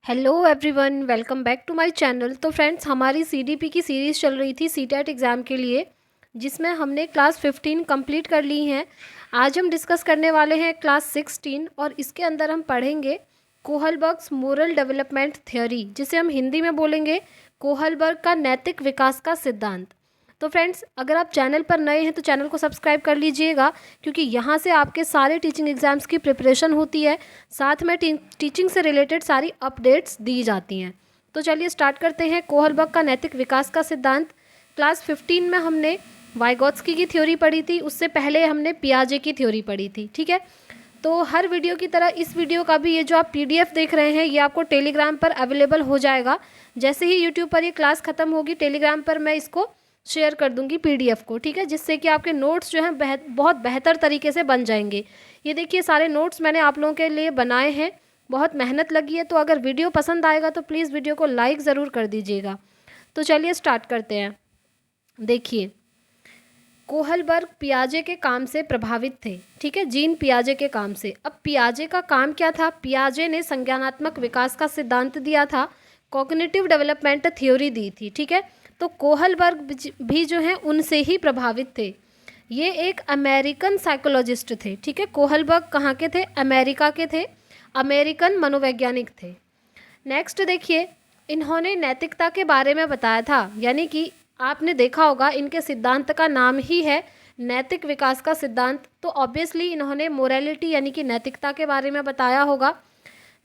Hello everyone, welcome back to my channel. तो friends, हमारी CDP की सीरीज़ चल रही थी सीटेट एग्ज़ाम के लिए, जिसमें हमने क्लास 15 कंप्लीट कर ली हैं। आज हम डिस्कस करने वाले हैं क्लास 16 और इसके अंदर हम पढ़ेंगे कोहलबर्ग्स मोरल डेवलपमेंट थ्योरी, जिसे हम हिंदी में बोलेंगे कोहलबर्ग का नैतिक विकास का सिद्धांत। तो फ्रेंड्स, अगर आप चैनल पर नए हैं तो चैनल को सब्सक्राइब कर लीजिएगा, क्योंकि यहाँ से आपके सारे टीचिंग एग्ज़ाम्स की प्रिपरेशन होती है, साथ में टीचिंग से रिलेटेड सारी अपडेट्स दी जाती हैं। तो चलिए स्टार्ट करते हैं। कोहलबर्ग का नैतिक विकास का सिद्धांत। क्लास 15 में हमने वाइगोत्स्की की थ्योरी पढ़ी थी, उससे पहले हमने पियाजे की थ्योरी पढ़ी थी। ठीक है, तो हर वीडियो की तरह इस वीडियो का भी ये जो आप पीडीएफ देख रहे हैं, ये आपको टेलीग्राम पर अवेलेबल हो जाएगा। जैसे ही यूट्यूब पर ये क्लास ख़त्म होगी, टेलीग्राम पर मैं इसको शेयर कर दूंगी पीडीएफ को। ठीक है, जिससे कि आपके नोट्स जो हैं बहुत बेहतर तरीके से बन जाएंगे। ये देखिए, सारे नोट्स मैंने आप लोगों के लिए बनाए हैं, बहुत मेहनत लगी है। तो अगर वीडियो पसंद आएगा तो प्लीज़ वीडियो को लाइक ज़रूर कर दीजिएगा। तो चलिए स्टार्ट करते हैं। देखिए, कोहलबर्ग पियाजे के काम से प्रभावित थे। ठीक है, जीन पियाजे के काम से। अब पियाजे का काम क्या था? पियाजे ने संज्ञानात्मक विकास का सिद्धांत दिया था, कॉग्निटिव डेवलपमेंट थ्योरी दी थी। ठीक है, तो कोहलबर्ग भी जो है उनसे ही प्रभावित थे। ये एक अमेरिकन साइकोलॉजिस्ट थे। ठीक है, कोहलबर्ग कहाँ के थे? अमेरिका के थे, अमेरिकन मनोवैज्ञानिक थे। नेक्स्ट देखिए, इन्होंने नैतिकता के बारे में बताया था, यानी कि आपने देखा होगा इनके सिद्धांत का नाम ही है नैतिक विकास का सिद्धांत। तो ऑब्वियसली इन्होंने मोरालिटी यानी कि नैतिकता के बारे में बताया होगा।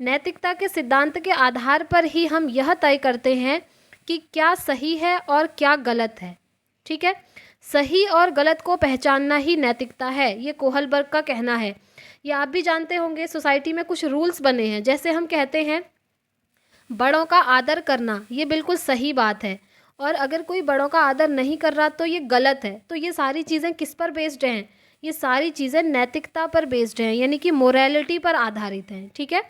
नैतिकता के सिद्धांत के आधार पर ही हम यह तय करते हैं कि क्या सही है और क्या गलत है। ठीक है, सही और गलत को पहचानना ही नैतिकता है, ये कोहलबर्ग का कहना है। ये आप भी जानते होंगे, सोसाइटी में कुछ रूल्स बने हैं। जैसे हम कहते हैं बड़ों का आदर करना, ये बिल्कुल सही बात है, और अगर कोई बड़ों का आदर नहीं कर रहा तो ये गलत है। तो ये सारी चीज़ें किस पर बेस्ड हैं? ये सारी चीज़ें नैतिकता पर बेस्ड हैं, यानी कि मोरालिटी पर आधारित हैं। ठीक है,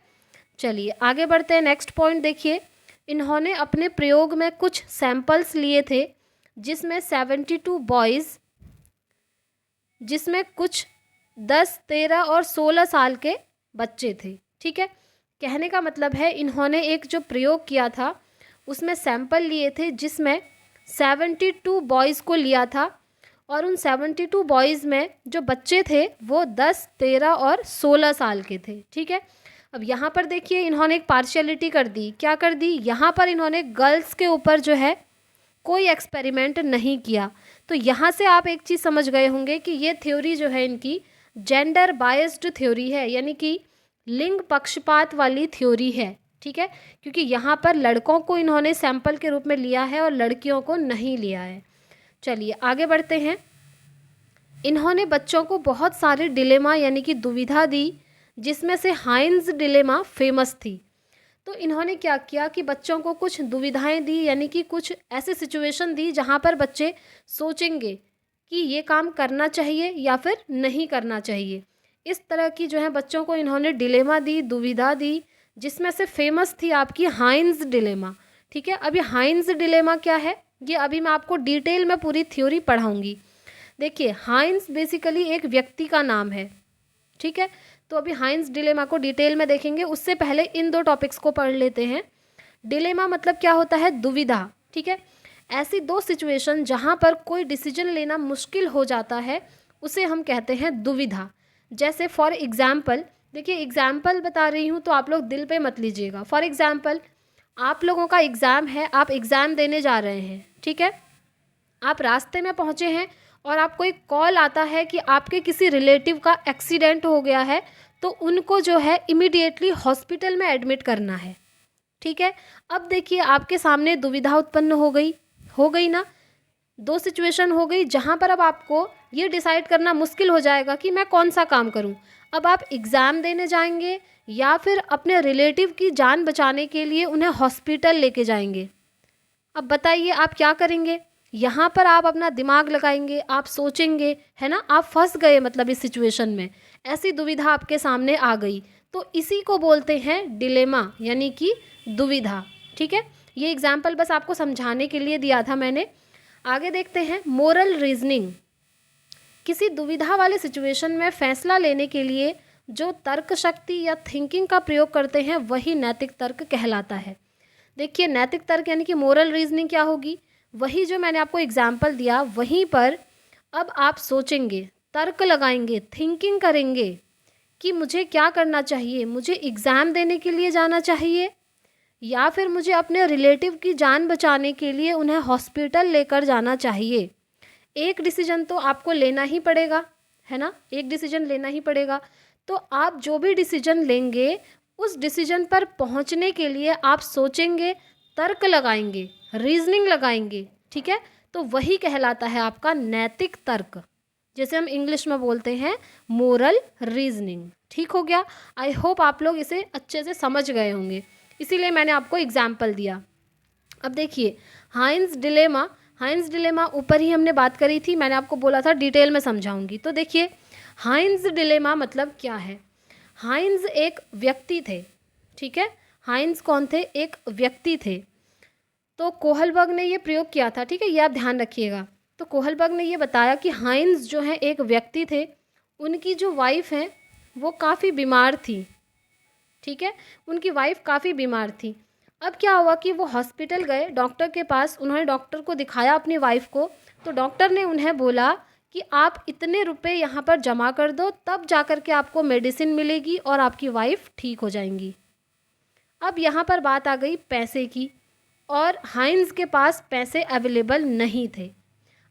चलिए आगे बढ़ते हैं। नेक्स्ट पॉइंट देखिए, इन्होंने अपने प्रयोग में कुछ सैंपल्स लिए थे, जिसमें 72 बॉयज़, जिसमें कुछ 10, 13 और 16 साल के बच्चे थे। ठीक है, कहने का मतलब है इन्होंने एक जो प्रयोग किया था उसमें सैंपल लिए थे, जिसमें 72 बॉयज़ को लिया था, और उन 72 बॉयज़ में जो बच्चे थे वो 10, 13 और 16 साल के थे। ठीक है, अब यहाँ पर देखिए इन्होंने एक पार्शियलिटी कर दी। क्या कर दी? यहाँ पर इन्होंने गर्ल्स के ऊपर जो है कोई एक्सपेरिमेंट नहीं किया। तो यहाँ से आप एक चीज़ समझ गए होंगे कि ये थ्योरी जो है इनकी जेंडर बायस्ड थ्योरी है, यानी कि लिंग पक्षपात वाली थ्योरी है। ठीक है, क्योंकि यहाँ पर लड़कों को इन्होंने सैंपल के रूप में लिया है और लड़कियों को नहीं लिया है। चलिए आगे बढ़ते हैं। इन्होंने बच्चों को बहुत सारे डिलेमा यानी कि दुविधा दी, जिसमें से हाइंस डिलेमा फेमस थी। तो इन्होंने क्या किया कि बच्चों को कुछ दुविधाएं दी, यानी कि कुछ ऐसे सिचुएशन दी जहाँ पर बच्चे सोचेंगे कि ये काम करना चाहिए या फिर नहीं करना चाहिए। इस तरह की जो है बच्चों को इन्होंने डिलेमा दी, दुविधा दी, जिसमें से फेमस थी आपकी हाइंस डिलेमा। ठीक है, अभी हाइंस डिलेमा क्या है ये अभी मैं आपको डिटेल में पूरी थ्योरी पढ़ाऊंगी। देखिए, हाइंस बेसिकली एक व्यक्ति का नाम है। ठीक है, तो अभी हाइंस डिलेमा को डिटेल में देखेंगे, उससे पहले इन दो टॉपिक्स को पढ़ लेते हैं। डिलेमा मतलब क्या होता है? दुविधा। ठीक है, ऐसी दो सिचुएशन जहाँ पर कोई डिसीजन लेना मुश्किल हो जाता है, उसे हम कहते हैं दुविधा। जैसे फॉर एग्जाम्पल, देखिए एग्जाम्पल बता रही हूँ तो आप लोग दिल पे मत लीजिएगा। फॉर एग्जाम्पल, आप लोगों का एग्ज़ाम है, आप एग्ज़ाम देने जा रहे हैं। ठीक है, आप रास्ते में पहुँचे हैं और आपको एक कॉल आता है कि आपके किसी रिलेटिव का एक्सीडेंट हो गया है, तो उनको जो है इमीडिएटली हॉस्पिटल में एडमिट करना है। ठीक है, अब देखिए आपके सामने दुविधा उत्पन्न हो गई ना। दो सिचुएशन हो गई जहाँ पर अब आपको ये डिसाइड करना मुश्किल हो जाएगा कि मैं कौन सा काम करूँ। अब आप एग्ज़ाम देने जाएंगे या फिर अपने रिलेटिव की जान बचाने के लिए उन्हें हॉस्पिटल लेके जाएंगे। अब बताइए आप क्या करेंगे? यहाँ पर आप अपना दिमाग लगाएंगे, आप सोचेंगे, है ना। आप फंस गए, मतलब इस सिचुएशन में ऐसी दुविधा आपके सामने आ गई, तो इसी को बोलते हैं डिलेमा, यानी कि दुविधा। ठीक है, ये एग्जाम्पल बस आपको समझाने के लिए दिया था मैंने। आगे देखते हैं मोरल रीजनिंग। किसी दुविधा वाले सिचुएशन में फैसला लेने के लिए जो तर्क शक्ति या थिंकिंग का प्रयोग करते हैं वही नैतिक तर्क कहलाता है। देखिए, नैतिक तर्क यानी कि मोरल रीजनिंग क्या होगी, वही जो मैंने आपको एग्जाम्पल दिया वहीं पर अब आप सोचेंगे, तर्क लगाएंगे, थिंकिंग करेंगे कि मुझे क्या करना चाहिए, मुझे एग्ज़ाम देने के लिए जाना चाहिए या फिर मुझे अपने रिलेटिव की जान बचाने के लिए उन्हें हॉस्पिटल लेकर जाना चाहिए। एक डिसीजन तो आपको लेना ही पड़ेगा, है ना, एक डिसीजन लेना ही पड़ेगा। तो आप जो भी डिसीजन लेंगे उस डिसीजन पर पहुंचने के लिए आप सोचेंगे, तर्क लगाएंगे, रीजनिंग लगाएंगे, ठीक है। तो वही कहलाता है आपका नैतिक तर्क, जैसे हम इंग्लिश में बोलते हैं मोरल रीजनिंग। ठीक हो गया। आई होप आप लोग इसे अच्छे से समझ गए होंगे, इसीलिए मैंने आपको एग्जाम्पल दिया। अब देखिए, हाइंस डिलेमा, हाइंस डिलेमा ऊपर ही हमने बात करी थी, मैंने आपको बोला था डिटेल में समझाऊंगी। तो देखिए, हाइंस डिलेमा मतलब क्या है। हाइंस एक व्यक्ति थे, ठीक है। हाइंस कौन थे, एक व्यक्ति थे। तो कोहलबर्ग ने ये प्रयोग किया था, ठीक है, ये आप ध्यान रखिएगा। तो कोहलबर्ग ने ये बताया कि हाइंस जो है एक व्यक्ति थे, उनकी जो वाइफ है वो काफ़ी बीमार थी, ठीक है, उनकी वाइफ काफ़ी बीमार थी। अब क्या हुआ कि वो हॉस्पिटल गए, डॉक्टर के पास, उन्होंने डॉक्टर को दिखाया अपनी वाइफ को। तो डॉक्टर ने उन्हें बोला कि आप इतने रुपए यहाँ पर जमा कर दो, तब जा कर के आपको मेडिसिन मिलेगी और आपकी वाइफ ठीक हो जाएंगी। अब यहाँ पर बात आ गई पैसे की, और हाइंस के पास पैसे अवेलेबल नहीं थे।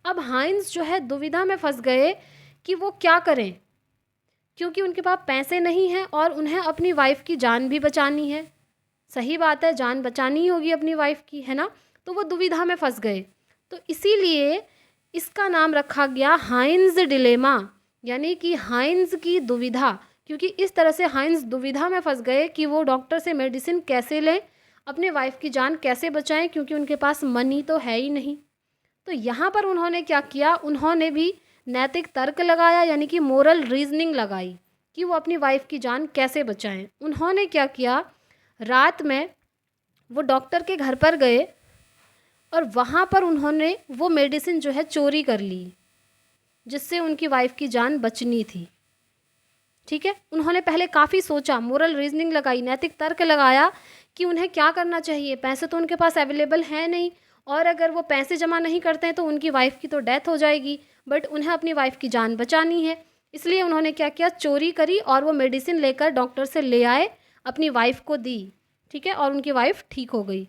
अब हाइंस जो है दुविधा में फंस गए कि वो क्या करें, क्योंकि उनके पास पैसे नहीं हैं और उन्हें अपनी वाइफ की जान भी बचानी है। सही बात है, जान बचानी ही होगी अपनी वाइफ की, है ना। तो वो दुविधा में फंस गए। तो इसीलिए इसका नाम रखा गया हाइंस डिलेमा, यानी कि हाइंस की दुविधा, क्योंकि इस तरह से हाइंस दुविधा में फंस गए कि वो डॉक्टर से मेडिसिन कैसे लें, अपने वाइफ की जान कैसे बचाएं, क्योंकि उनके पास मनी तो है ही नहीं। तो यहाँ पर उन्होंने क्या किया, उन्होंने भी नैतिक तर्क लगाया, यानी कि मोरल रीजनिंग लगाई कि वो अपनी वाइफ की जान कैसे बचाएं। उन्होंने क्या किया, रात में वो डॉक्टर के घर पर गए और वहाँ पर उन्होंने वो मेडिसिन जो है चोरी कर ली, जिससे उनकी वाइफ की जान बचनी थी, ठीक है। उन्होंने पहले काफ़ी सोचा, मोरल रीजनिंग लगाई, नैतिक तर्क लगाया कि उन्हें क्या करना चाहिए। पैसे तो उनके पास अवेलेबल है नहीं, और अगर वो पैसे जमा नहीं करते हैं तो उनकी वाइफ की तो डेथ हो जाएगी, बट उन्हें अपनी वाइफ की जान बचानी है। इसलिए उन्होंने क्या किया, चोरी करी और वो मेडिसिन लेकर डॉक्टर से ले आए, अपनी वाइफ को दी, ठीक है, और उनकी वाइफ ठीक हो गई।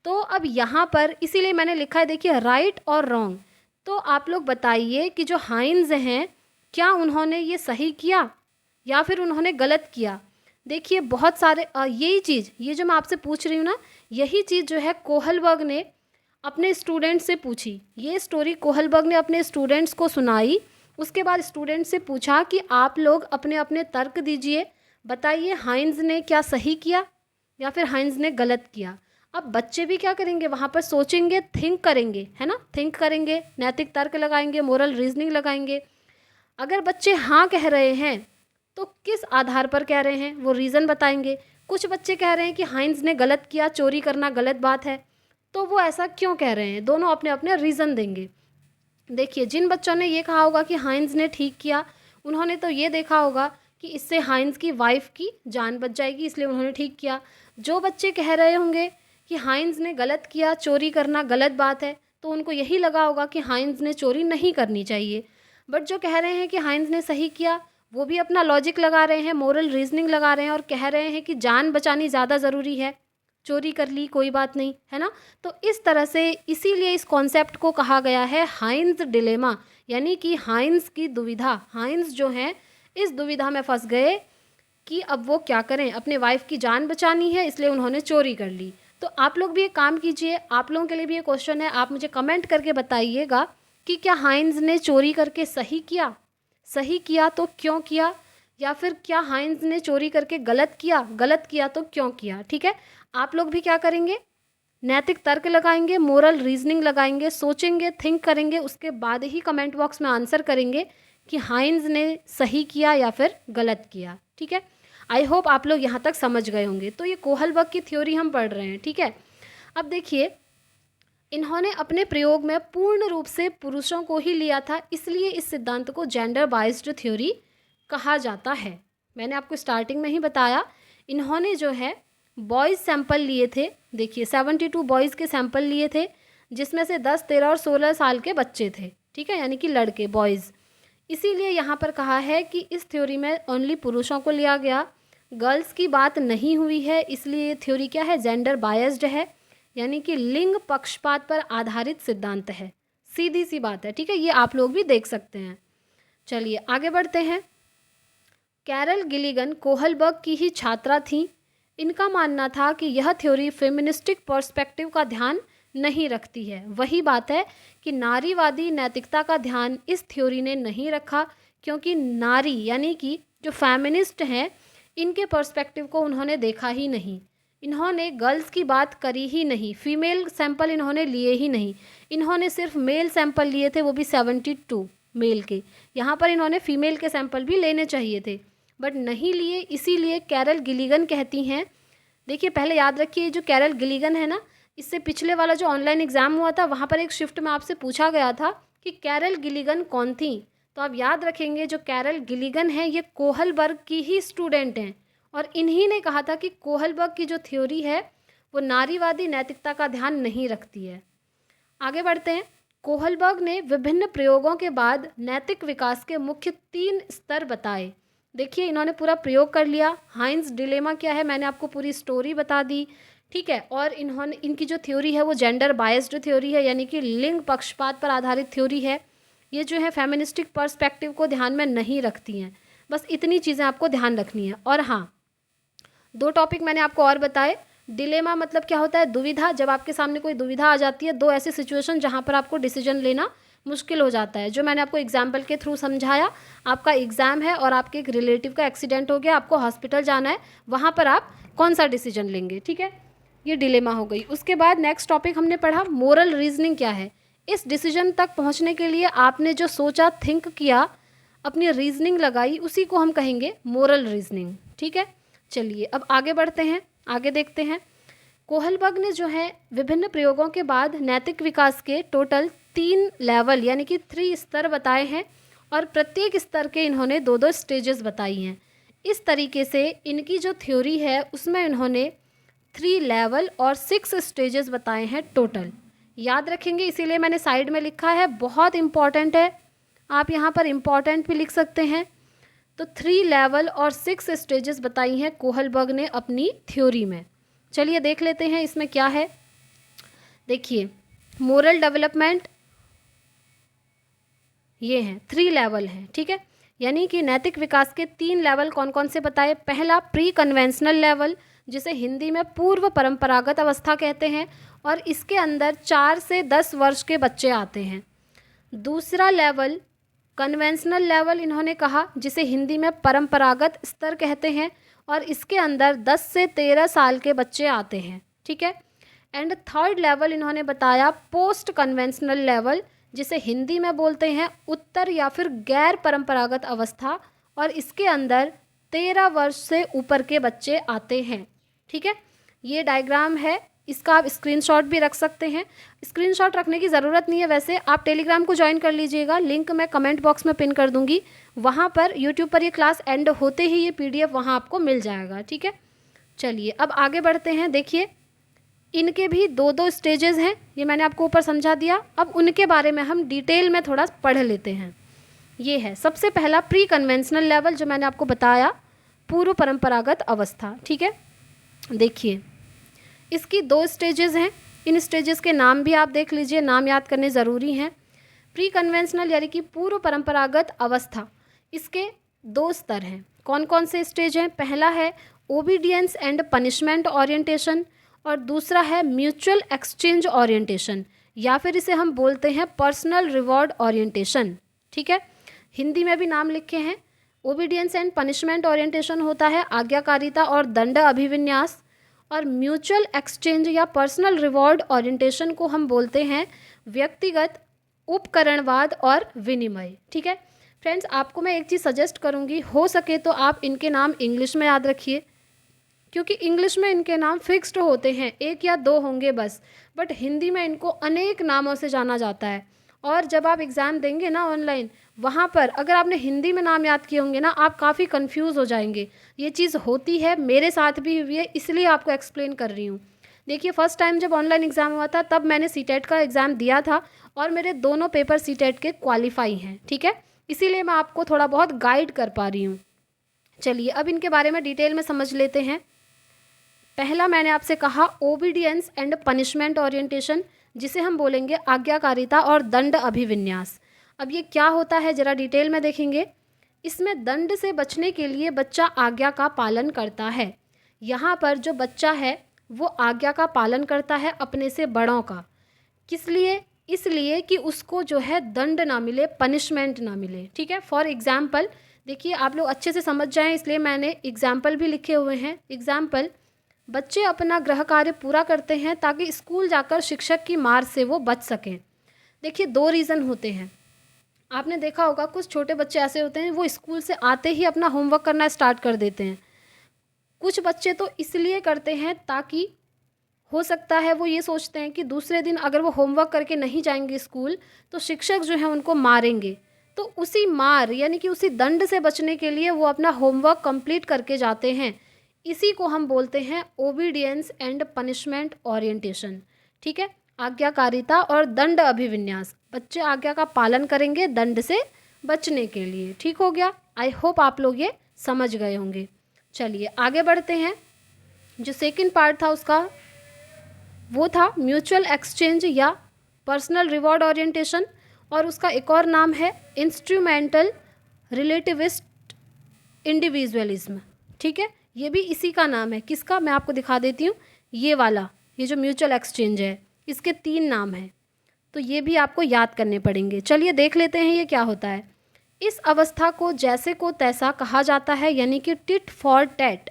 तो अब यहाँ पर इसीलिए मैंने लिखा है, देखिए, राइट और रॉन्ग। तो आप लोग बताइए कि जो हाइंस हैं, क्या उन्होंने ये सही किया या फिर उन्होंने गलत किया। देखिए, बहुत सारे यही चीज़, ये जो मैं आपसे पूछ रही हूँ ना, यही चीज़ जो है कोहलबर्ग ने अपने स्टूडेंट्स से पूछी। ये स्टोरी कोहलबर्ग ने अपने स्टूडेंट्स को सुनाई। उसके बाद स्टूडेंट से पूछा कि आप लोग अपने अपने तर्क दीजिए, बताइए हाइंस ने क्या सही किया या फिर हाइंस ने गलत किया। अब बच्चे भी क्या करेंगे, वहाँ पर सोचेंगे, थिंक करेंगे, है ना, थिंक करेंगे, नैतिक तर्क लगाएंगे, मोरल रीजनिंग लगाएंगे। अगर बच्चे हाँ कह रहे हैं तो किस आधार पर कह रहे हैं, वो रीज़न बताएंगे। कुछ बच्चे कह रहे हैं कि हाइंस ने गलत किया, चोरी करना गलत बात है, तो वो ऐसा क्यों कह रहे हैं, दोनों अपने अपने रीज़न देंगे। देखिए, जिन बच्चों ने ये कहा होगा कि हाइंस ने ठीक किया, उन्होंने तो ये देखा होगा कि इससे हाइंस की वाइफ की जान बच जाएगी, इसलिए उन्होंने ठीक किया। जो बच्चे कह रहे होंगे कि हाइंस ने गलत किया, चोरी करना गलत बात है, तो उनको यही लगा होगा कि हाइंस ने चोरी नहीं करनी चाहिए। बट जो कह रहे हैं कि हाइंस ने सही किया, वो भी अपना लॉजिक लगा रहे हैं, मोरल रीजनिंग लगा रहे हैं और कह रहे हैं कि जान बचानी ज़्यादा ज़रूरी है, चोरी कर ली कोई बात नहीं, है ना। तो इस तरह से, इसीलिए इस कॉन्सेप्ट को कहा गया है हाइंस डिलेमा, यानी कि हाइंस की दुविधा। हाइंस जो हैं इस दुविधा में फंस गए कि अब वो क्या करें, अपने वाइफ की जान बचानी है, इसलिए उन्होंने चोरी कर ली। तो आप लोग भी एक काम कीजिए, आप लोगों के लिए भी ये क्वेश्चन है, आप मुझे कमेंट करके बताइएगा कि क्या हाइंस ने चोरी करके सही किया, सही किया तो क्यों किया, या फिर क्या हाइंस ने चोरी करके गलत किया, गलत किया तो क्यों किया, ठीक है। आप लोग भी क्या करेंगे, नैतिक तर्क लगाएंगे, मोरल रीजनिंग लगाएंगे, सोचेंगे, थिंक करेंगे, उसके बाद ही कमेंट बॉक्स में आंसर करेंगे कि हाइंस ने सही किया या फिर गलत किया, ठीक है। आई होप आप लोग यहाँ तक समझ गए होंगे। तो ये कोहलबर्ग की थ्योरी हम पढ़ रहे हैं, ठीक है। अब देखिए, इन्होंने अपने प्रयोग में पूर्ण रूप से पुरुषों को ही लिया था, इसलिए इस सिद्धांत को जेंडर बाइज्ड थ्योरी कहा जाता है। मैंने आपको स्टार्टिंग में ही बताया, इन्होंने जो है बॉयज़ सैंपल लिए थे। देखिए 72 बॉयज़ के सैंपल लिए थे, जिसमें से 10, 13 और 16 साल के बच्चे थे, ठीक है, यानी कि लड़के, बॉयज़। इसीलिए यहाँ पर कहा है कि इस थ्योरी में ओनली पुरुषों को लिया गया, गर्ल्स की बात नहीं हुई है। इसलिए ये थ्योरी क्या है, जेंडर बायस्ड है, यानी कि लिंग पक्षपात पर आधारित सिद्धांत है। सीधी सी बात है, ठीक है, ये आप लोग भी देख सकते हैं। चलिए आगे बढ़ते हैं। कैरल गिलिगन कोहलबर्ग की ही छात्रा थी। इनका मानना था कि यह थ्योरी फेमिनिस्टिक पर्सपेक्टिव का ध्यान नहीं रखती है। वही बात है कि नारीवादी नैतिकता का ध्यान इस थ्योरी ने नहीं रखा, क्योंकि नारी यानी कि जो फेमिनिस्ट हैं, इनके पर्सपेक्टिव को उन्होंने देखा ही नहीं। इन्होंने गर्ल्स की बात करी ही नहीं, फीमेल सैंपल इन्होंने लिए ही नहीं। इन्होंने सिर्फ मेल सैंपल लिए थे, वो भी 72 मेल के। यहाँ पर इन्होंने फीमेल के सैंपल भी लेने चाहिए थे, बट नहीं लिए। इसीलिए कैरल गिलिगन कहती हैं, देखिए पहले याद रखिए, जो कैरल गिलिगन है ना, इससे पिछले वाला जो ऑनलाइन एग्ज़ाम हुआ था, वहाँ पर एक शिफ्ट में आपसे पूछा गया था कि कैरल गिलिगन कौन थी। तो आप याद रखेंगे, जो कैरल गिलिगन है ये कोहलबर्ग की ही स्टूडेंट हैं, और इन्हीं ने कहा था कि कोहलबर्ग की जो थ्योरी है वो नारीवादी नैतिकता का ध्यान नहीं रखती है। आगे बढ़ते हैं। कोहलबर्ग ने विभिन्न प्रयोगों के बाद नैतिक विकास के मुख्य 3 स्तर बताए। देखिए इन्होंने पूरा प्रयोग कर लिया। हाइंस डिलेमा क्या है, मैंने आपको पूरी स्टोरी बता दी, ठीक है। और इन्होंने, इनकी जो थ्योरी है वो जेंडर बायस्ड थ्योरी है, यानी कि लिंग पक्षपात पर आधारित थ्योरी है। ये जो है फेमिनिस्टिक पर्सपेक्टिव को ध्यान में नहीं रखती हैं। बस इतनी चीज़ें आपको ध्यान रखनी है। और हाँ, 2 टॉपिक मैंने आपको और बताए। डिलेमा मतलब क्या होता है, दुविधा। जब आपके सामने कोई दुविधा आ जाती है, 2 ऐसी सिचुएशन जहाँ पर आपको डिसीजन लेना मुश्किल हो जाता है, जो मैंने आपको एग्जाम्पल के थ्रू समझाया। आपका एग्ज़ाम है और आपके एक रिलेटिव का एक्सीडेंट हो गया, आपको हॉस्पिटल जाना है, वहाँ पर आप कौन सा डिसीजन लेंगे, ठीक है, ये डिलेमा हो गई। उसके बाद नेक्स्ट टॉपिक हमने पढ़ा मोरल रीजनिंग क्या है। इस डिसीजन तक पहुँचने के लिए आपने जो सोचा, थिंक किया, अपनी रीजनिंग लगाई, उसी को हम कहेंगे मोरल रीजनिंग, ठीक है। चलिए अब आगे बढ़ते हैं, आगे देखते हैं। कोहलबर्ग ने जो है विभिन्न प्रयोगों के बाद नैतिक विकास के टोटल 3 लेवल यानी कि 3 स्तर बताए हैं, और प्रत्येक स्तर के इन्होंने 2-2 स्टेजेस बताई हैं। इस तरीके से इनकी जो थ्योरी है उसमें इन्होंने 3 लेवल और 6 स्टेजेस बताए हैं टोटल। याद रखेंगे, इसीलिए मैंने साइड में लिखा है, बहुत इंपॉर्टेंट है। आप यहाँ पर इम्पॉर्टेंट भी लिख सकते हैं। तो 3 लेवल और 6 स्टेजेस बताई हैं कोहलबर्ग ने अपनी थ्योरी में। चलिए देख लेते हैं इसमें क्या है। देखिए मोरल डेवलपमेंट ये हैं, 3 लेवल हैं, ठीक है। यानी कि नैतिक विकास के 3 लेवल कौन कौन से बताए। पहला प्री कन्वेंशनल लेवल, जिसे हिंदी में पूर्व परंपरागत अवस्था कहते हैं, और इसके अंदर 4 से 10 वर्ष के बच्चे आते हैं। दूसरा लेवल कन्वेंशनल लेवल इन्होंने कहा, जिसे हिंदी में परंपरागत स्तर कहते हैं, और इसके अंदर 10 से 13 साल के बच्चे आते हैं, ठीक है। एंड थर्ड लेवल इन्होंने बताया पोस्ट कन्वेंशनल लेवल, जिसे हिंदी में बोलते हैं उत्तर या फिर गैर परंपरागत अवस्था, और इसके अंदर 13 वर्ष से ऊपर के बच्चे आते हैं, ठीक है। ये डायग्राम है, इसका आप स्क्रीनशॉट भी रख सकते हैं। स्क्रीनशॉट रखने की ज़रूरत नहीं है, वैसे आप टेलीग्राम को ज्वाइन कर लीजिएगा, लिंक मैं कमेंट बॉक्स में पिन कर दूंगी। वहाँ पर यूट्यूब पर ये क्लास एंड होते ही ये PDF वहाँ आपको मिल जाएगा, ठीक है। चलिए अब आगे बढ़ते हैं। देखिए इनके भी 2-2 स्टेजेस हैं, ये मैंने आपको ऊपर समझा दिया। अब उनके बारे में हम डिटेल में थोड़ा पढ़ लेते हैं। ये है सबसे पहला प्री कन्वेंशनल लेवल, जो मैंने आपको बताया पूर्व परंपरागत अवस्था, ठीक है। देखिए इसकी 2 स्टेजेस हैं, इन स्टेजेस के नाम भी आप देख लीजिए, नाम याद करने ज़रूरी हैं। प्री कन्वेंशनल यानी कि पूर्व परंपरागत अवस्था, इसके 2 स्तर हैं। कौन कौन से स्टेज हैं। पहला है ओबीडियंस एंड पनिशमेंट ओरिएंटेशन, और दूसरा है म्यूचुअल एक्सचेंज ओरिएंटेशन, या फिर इसे हम बोलते हैं पर्सनल रिवॉर्ड ओरिएंटेशन, ठीक है। हिंदी में भी नाम लिखे हैं। ओबीडियंस एंड पनिशमेंट ओरिएंटेशन होता है आज्ञाकारिता और दंड अभिविन्यास, और म्यूचुअल एक्सचेंज या पर्सनल रिवॉर्ड ओरिएंटेशन को हम बोलते हैं व्यक्तिगत उपकरणवाद और विनिमय, ठीक है। फ्रेंड्स आपको मैं एक चीज़ सजेस्ट करूंगी, हो सके तो आप इनके नाम इंग्लिश में याद रखिए, क्योंकि इंग्लिश में इनके नाम फिक्स्ड होते हैं, 1 या 2 होंगे बस, बट हिंदी में इनको अनेक नामों से जाना जाता है, और जब आप एग्ज़ाम देंगे ना ऑनलाइन, वहाँ पर अगर आपने हिंदी में नाम याद किए होंगे ना, आप काफ़ी कंफ्यूज हो जाएंगे। ये चीज़ होती है, मेरे साथ भी हुई है, इसलिए आपको एक्सप्लेन कर रही हूँ। देखिए, फर्स्ट टाइम जब ऑनलाइन एग्ज़ाम हुआ था तब मैंने सीटेट का एग्ज़ाम दिया था और मेरे दोनों पेपर सीटेट के क्वालिफाई हैं, ठीक है। इसीलिए मैं आपको थोड़ा बहुत गाइड कर पा रही हूँ। चलिए अब इनके बारे में डिटेल में समझ लेते हैं। पहला मैंने आपसे कहा ओबीडियंस एंड पनिशमेंट ओरिएंटेशन, जिसे हम बोलेंगे आज्ञाकारिता और दंड अभिविन्यास। अब ये क्या होता है ज़रा डिटेल में देखेंगे। इसमें दंड से बचने के लिए बच्चा आज्ञा का पालन करता है। यहाँ पर जो बच्चा है वो आज्ञा का पालन करता है अपने से बड़ों का। किस लिए? इसलिए कि उसको जो है दंड ना मिले, पनिशमेंट ना मिले, ठीक है। फॉर एग्ज़ाम्पल देखिए, आप लोग अच्छे से समझ जाएं इसलिए मैंने एग्ज़ाम्पल भी लिखे हुए हैं। एग्ज़ाम्पल, बच्चे अपना गृह कार्य पूरा करते हैं ताकि स्कूल जाकर शिक्षक की मार से वो बच सकें। देखिए, दो रीज़न होते हैं। आपने देखा होगा कुछ छोटे बच्चे ऐसे होते हैं वो स्कूल से आते ही अपना होमवर्क करना स्टार्ट कर देते हैं। कुछ बच्चे तो इसलिए करते हैं ताकि हो सकता है वो ये सोचते हैं कि दूसरे दिन अगर वो होमवर्क करके नहीं जाएंगे स्कूल तो शिक्षक जो है उनको मारेंगे। तो उसी मार यानी कि उसी दंड से बचने के लिए वो अपना होमवर्क कंप्लीट करके जाते हैं। इसी को हम बोलते हैं ओबीडियंस एंड पनिशमेंट ओरिएंटेशन, ठीक है। आज्ञाकारिता और दंड अभिविन्यास, बच्चे आज्ञा का पालन करेंगे दंड से बचने के लिए, ठीक हो गया। आई होप आप लोग ये समझ गए होंगे। चलिए आगे बढ़ते हैं। जो सेकंड पार्ट था उसका वो था म्यूचुअल एक्सचेंज या पर्सनल रिवॉर्ड ओरिएंटेशन, और उसका एक और नाम है इंस्ट्रूमेंटल रिलेटिविस्ट इंडिविजुअलिज्म, ठीक है। ये भी इसी का नाम है। किसका? मैं आपको दिखा देती हूँ। ये वाला, ये जो म्यूचुअल एक्सचेंज है, इसके 3 नाम हैं, तो ये भी आपको याद करने पड़ेंगे। चलिए देख लेते हैं ये क्या होता है। इस अवस्था को जैसे को तैसा कहा जाता है, यानी कि टिट फॉर टैट,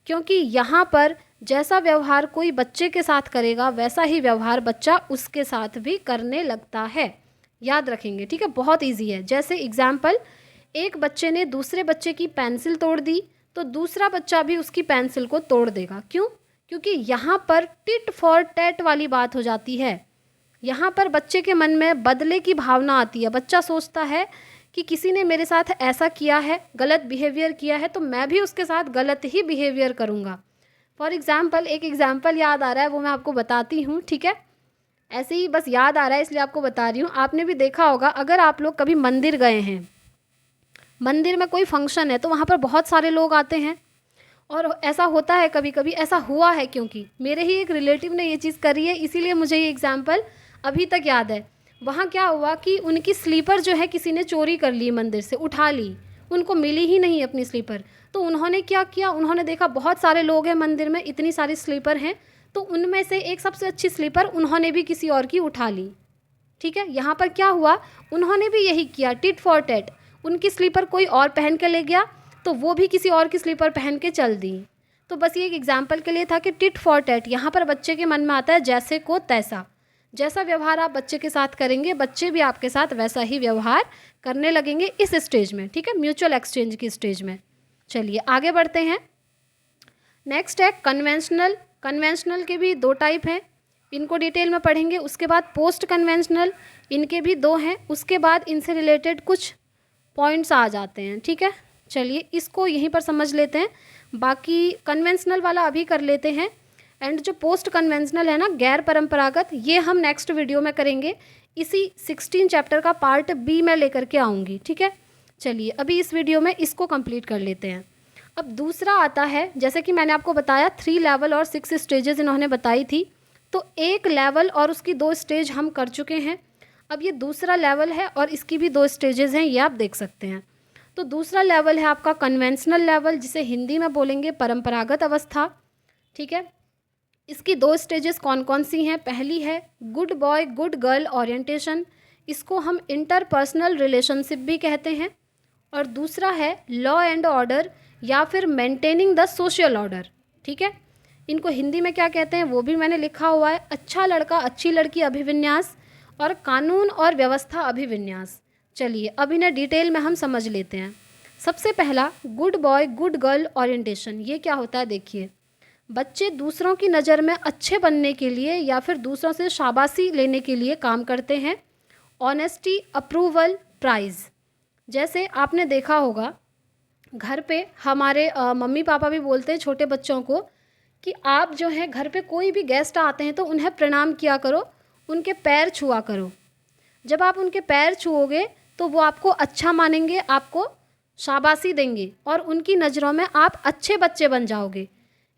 क्योंकि यहाँ पर जैसा व्यवहार कोई बच्चे के साथ करेगा वैसा ही व्यवहार बच्चा उसके साथ भी करने लगता है। याद रखेंगे, ठीक है, बहुत इजी है। जैसे एग्जाम्पल, एक बच्चे ने दूसरे बच्चे की पेंसिल तोड़ दी तो दूसरा बच्चा भी उसकी पेंसिल को तोड़ देगा। क्यों? क्योंकि यहाँ पर टिट फॉर टैट वाली बात हो जाती है। यहाँ पर बच्चे के मन में बदले की भावना आती है। बच्चा सोचता है कि किसी ने मेरे साथ ऐसा किया है, गलत बिहेवियर किया है, तो मैं भी उसके साथ गलत ही बिहेवियर करूँगा। फॉर एग्ज़ाम्पल, एक एग्ज़ाम्पल याद आ रहा है, वो मैं आपको बताती हूँ, ठीक है। ऐसे ही बस याद आ रहा है इसलिए आपको बता रही हूँ। आपने भी देखा होगा, अगर आप लोग कभी मंदिर गए हैं, मंदिर में कोई फंक्शन है तो वहाँ पर बहुत सारे लोग आते हैं, और ऐसा होता है कभी कभी, ऐसा हुआ है क्योंकि मेरे ही एक रिलेटिव ने ये चीज़ करी है, इसीलिए मुझे ये एग्ज़ाम्पल अभी तक याद है। वहाँ क्या हुआ कि उनकी स्लीपर जो है किसी ने चोरी कर ली, मंदिर से उठा ली, उनको मिली ही नहीं अपनी स्लीपर। तो उन्होंने क्या किया, उन्होंने देखा बहुत सारे लोग हैं मंदिर में, इतनी सारी स्लीपर हैं, तो उनमें से एक सबसे अच्छी स्लीपर उन्होंने भी किसी और की उठा ली, ठीक है। यहाँ पर क्या हुआ, उन्होंने भी यही किया, टिट फॉर टैट। उनकी स्लीपर कोई और पहन के ले गया तो वो भी किसी और की स्लीपर पहन के चल दी। तो बस ये एक एग्जाम्पल के लिए था कि टिट फॉर टैट, यहाँ पर बच्चे के मन में आता है जैसे को तैसा। जैसा व्यवहार आप बच्चे के साथ करेंगे, बच्चे भी आपके साथ वैसा ही व्यवहार करने लगेंगे इस स्टेज में, ठीक है, म्यूचुअल एक्सचेंज की स्टेज में। चलिए आगे बढ़ते हैं। नेक्स्ट है कन्वेंशनल। कन्वेंशनल के भी 2 टाइप हैं, इनको डिटेल में पढ़ेंगे। उसके बाद पोस्ट कन्वेंशनल, इनके भी 2 हैं। उसके बाद इनसे रिलेटेड कुछ पॉइंट्स आ जाते हैं, ठीक है। चलिए इसको यहीं पर समझ लेते हैं, बाकी कन्वेंशनल वाला अभी कर लेते हैं। एंड जो पोस्ट कन्वेंशनल है ना, गैर परंपरागत, ये हम नेक्स्ट वीडियो में करेंगे। इसी 16 चैप्टर का पार्ट बी में लेकर के आऊँगी, ठीक है। चलिए अभी इस वीडियो में इसको कंप्लीट कर लेते हैं। अब दूसरा आता है, जैसे कि मैंने आपको बताया 3 लेवल और 6 स्टेजेस इन्होंने बताई थी, तो 1 लेवल और उसकी 2 स्टेज हम कर चुके हैं। अब ये दूसरा लेवल है और इसकी भी 2 स्टेजेस हैं, ये आप देख सकते हैं। तो दूसरा लेवल है आपका कन्वेंशनल लेवल, जिसे हिंदी में बोलेंगे परंपरागत अवस्था, ठीक है। इसकी 2 स्टेजेस कौन कौन सी हैं? पहली है good boy good girl orientation, इसको हम इंटरपर्सनल रिलेशनशिप भी कहते हैं। और दूसरा है लॉ एंड ऑर्डर या फिर मेंटेनिंग द सोशल ऑर्डर, ठीक है। इनको हिंदी में क्या कहते हैं वो भी मैंने लिखा हुआ है, अच्छा लड़का अच्छी लड़की अभिविन्यास और कानून और व्यवस्था अभिविन्यास। चलिए अब इन्हें डिटेल में हम समझ लेते हैं। सबसे पहला good boy good girl orientation, ये क्या होता है देखिए। बच्चे दूसरों की नज़र में अच्छे बनने के लिए या फिर दूसरों से शाबाशी लेने के लिए काम करते हैं ऑनेस्टी, अप्रूवल, प्राइज़। जैसे आपने देखा होगा घर पे हमारे मम्मी पापा भी बोलते हैं छोटे बच्चों को कि आप जो है घर पे कोई भी गेस्ट आते हैं तो उन्हें प्रणाम किया करो, उनके पैर छुआ करो। जब आप उनके पैर छुओगे तो वो आपको अच्छा मानेंगे, आपको शाबाशी देंगे और उनकी नज़रों में आप अच्छे बच्चे बन जाओगे।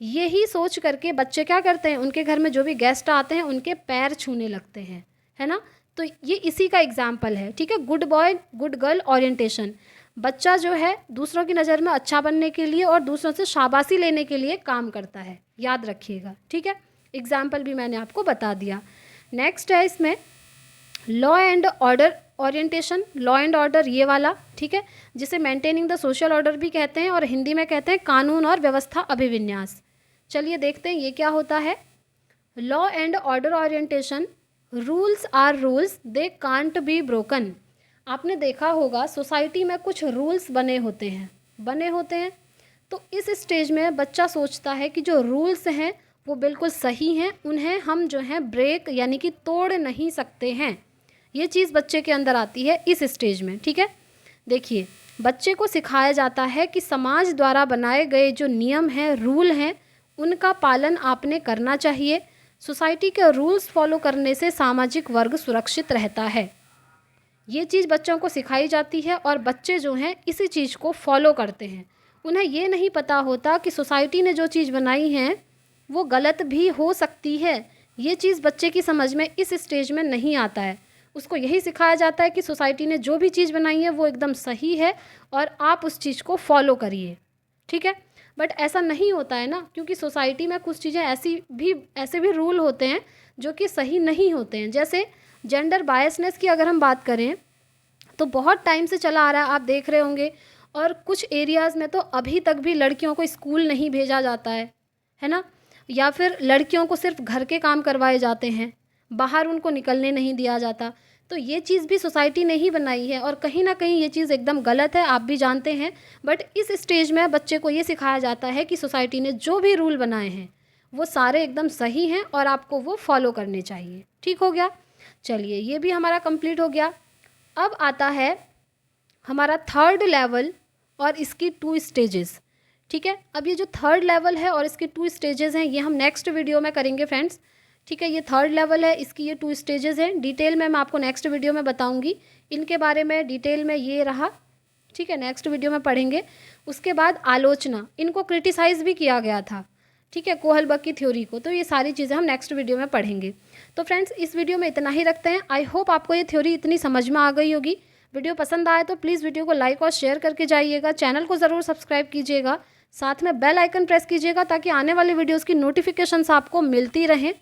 यही सोच करके बच्चे क्या करते हैं, उनके घर में जो भी गेस्ट आते हैं उनके पैर छूने लगते हैं, है ना। तो ये इसी का एग्जाम्पल है, ठीक है। Good boy good girl orientation, बच्चा जो है दूसरों की नज़र में अच्छा बनने के लिए और दूसरों से शाबाशी लेने के लिए काम करता है, याद रखिएगा, ठीक है। एग्जाम्पल भी मैंने आपको बता दिया। नेक्स्ट है इसमें law and order orientation, law and order ये वाला, ठीक है, जिसे मेंटेनिंग द सोशल ऑर्डर भी कहते हैं और हिंदी में कहते हैं कानून और व्यवस्था अभिविन्यास। चलिए देखते हैं ये क्या होता है। Law and order orientation, rules are rules, they can't be broken. आपने देखा होगा सोसाइटी में कुछ रूल्स बने होते हैं तो इस स्टेज में बच्चा सोचता है कि जो रूल्स हैं वो बिल्कुल सही हैं, उन्हें हम जो है ब्रेक यानी कि तोड़ नहीं सकते हैं। ये चीज़ बच्चे के अंदर आती है इस स्टेज में, ठीक है। देखिए बच्चे को सिखाया जाता है कि समाज द्वारा बनाए गए जो नियम हैं, रूल हैं, उनका पालन आपने करना चाहिए। सोसाइटी के रूल्स फॉलो करने से सामाजिक वर्ग सुरक्षित रहता है। ये चीज़ बच्चों को सिखाई जाती है और बच्चे जो हैं इसी चीज़ को फॉलो करते हैं। उन्हें ये नहीं पता होता कि सोसाइटी ने जो चीज़ बनाई है वो गलत भी हो सकती है। ये चीज़ बच्चे की समझ में इस स्टेज में नहीं आता है। उसको यही सिखाया जाता है कि सोसाइटी ने जो भी चीज़ बनाई है वो एकदम सही है और आप उस चीज़ को फॉलो करिए, ठीक है। बट ऐसा नहीं होता है ना, क्योंकि सोसाइटी में कुछ चीज़ें ऐसे भी रूल होते हैं जो कि सही नहीं होते हैं। जैसे जेंडर बायसनेस की अगर हम बात करें तो बहुत टाइम से चला आ रहा है, आप देख रहे होंगे, और कुछ एरियाज़ में तो अभी तक भी लड़कियों को स्कूल नहीं भेजा जाता है ना, या फिर लड़कियों को सिर्फ घर के काम करवाए जाते हैं, बाहर उनको निकलने नहीं दिया जाता। तो ये चीज़ भी सोसाइटी ने ही बनाई है और कहीं ना कहीं ये चीज़ एकदम गलत है, आप भी जानते हैं। बट इस स्टेज में बच्चे को ये सिखाया जाता है कि सोसाइटी ने जो भी रूल बनाए हैं वो सारे एकदम सही हैं और आपको वो फॉलो करने चाहिए। ठीक हो गया, चलिए ये भी हमारा कंप्लीट हो गया। अब आता है हमारा थर्ड लेवल और इसकी 2 स्टेजेस। ठीक है, अब ये जो थर्ड लेवल है और इसकी 2 स्टेजेस हैं ये हम नेक्स्ट वीडियो में करेंगे फ्रेंड्स। ठीक है, ये थर्ड लेवल है, इसकी ये 2 स्टेजेस हैं। डिटेल में मैं आपको नेक्स्ट वीडियो में बताऊंगी इनके बारे में, डिटेल में ये रहा। ठीक है, नेक्स्ट वीडियो में पढ़ेंगे। उसके बाद आलोचना, इनको क्रिटिसाइज़ भी किया गया था, ठीक है, कोहलबर्ग की थ्योरी को। तो ये सारी चीज़ें हम नेक्स्ट वीडियो में पढ़ेंगे। तो फ्रेंड्स इस वीडियो में इतना ही रखते हैं। आई होप आपको ये थ्योरी इतनी समझ में आ गई होगी। वीडियो पसंद आए तो प्लीज़ वीडियो को लाइक और शेयर करके जाइएगा। चैनल को ज़रूर सब्सक्राइब कीजिएगा, साथ में बेल आइकन प्रेस कीजिएगा ताकि आने वाली वीडियोज़ की नोटिफिकेशंस आपको मिलती रहें।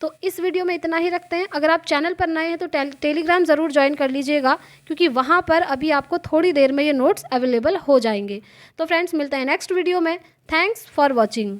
तो इस वीडियो में इतना ही रखते हैं। अगर आप चैनल पर नए हैं तो टेलीग्राम ज़रूर ज्वाइन कर लीजिएगा, क्योंकि वहाँ पर अभी आपको थोड़ी देर में ये नोट्स अवेलेबल हो जाएंगे। तो फ्रेंड्स मिलते हैं नेक्स्ट वीडियो में। Thanks for watching.